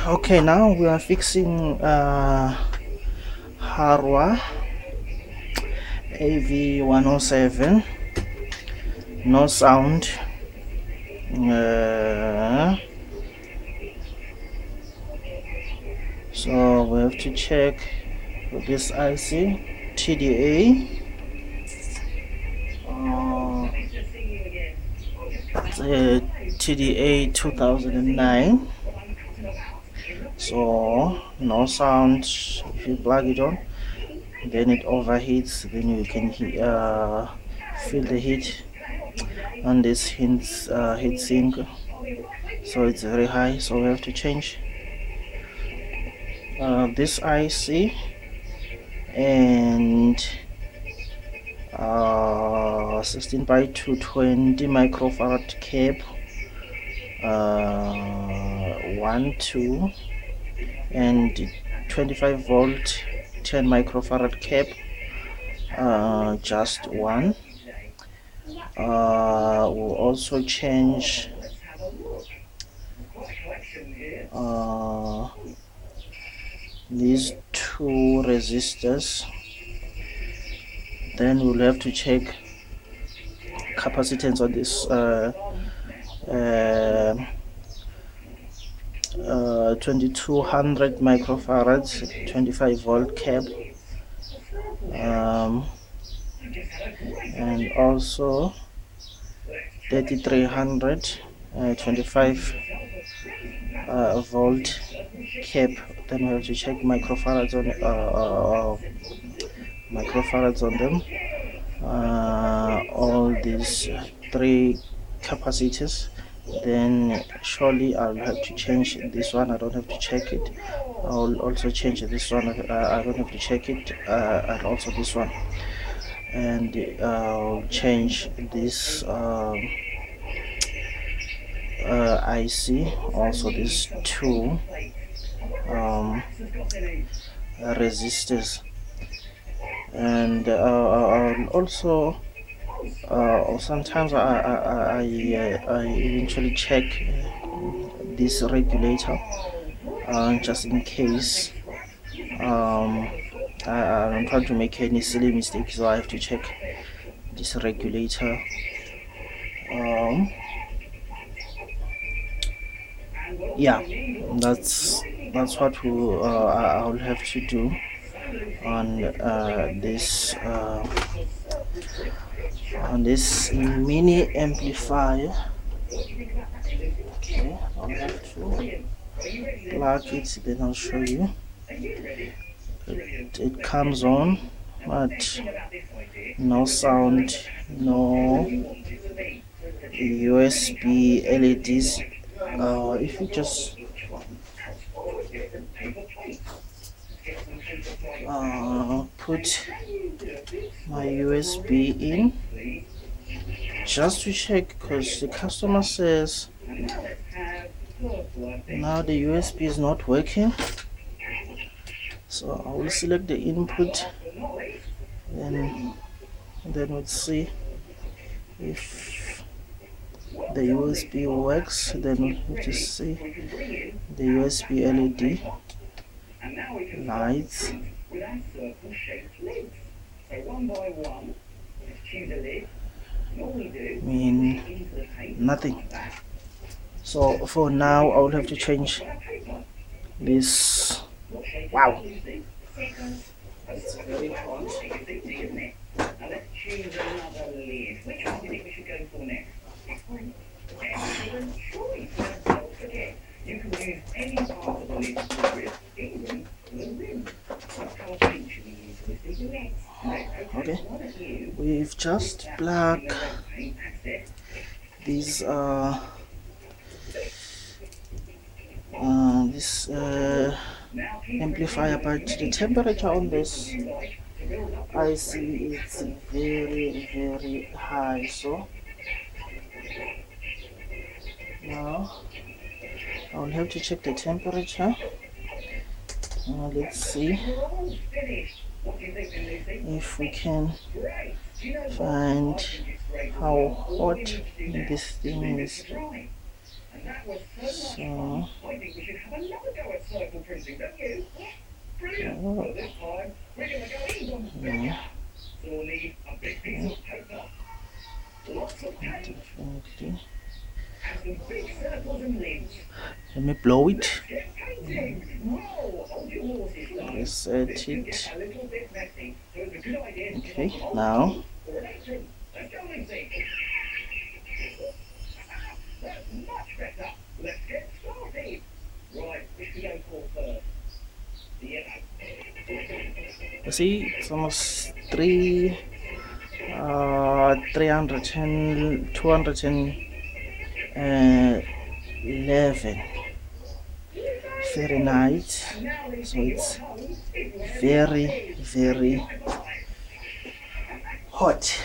Okay, now we are fixing harwa AV107. No sound. So we have to check this IC TDA TDA 2009. So no sound. If you plug it on, then it overheats, then you can feel the heat on this heat sink. So it's very high, so we have to change this IC and 16 by 220 microfarad cap, 1 2 and 25 volt 10 microfarad cap, just one. We'll also change these two resistors. Then we'll have to check capacitance on this 2200 microfarads 25 volt cap, and also 3300 25 volt cap. Then we have to check microfarads on them. All these three capacitors. Then surely I'll have to change this one. I don't have to check it. I'll also change this one. I don't have to check it, and also this one. And I'll change this IC, also these two resistors. And I'll also sometimes I eventually check this regulator, just in case. I don't want to make any silly mistakes, so I have to check this regulator. Yeah, that's what I'll have to do on this mini amplifier. Okay, I'll have to plug it, then I'll show you. It comes on, but no sound, no USB LEDs. If you just put my USB in, just to check, because the customer says now the USB is not working. So I will select the input, and then we'll see if the USB works. Then we'll just see the USB LED lights. Mean nothing. So for now I will have to change this. Wow, it's very hot. Okay, we've just plugged these this amplifier, but the temperature on this I see it's very high. So now I'll have to check the temperature. Let's see if we can find how hot this thing is. So, yeah. Definitely. Let me blow it. Reset it. Okay, now. You see, it's almost 310, 211 Fahrenheit. So it's very, very hot.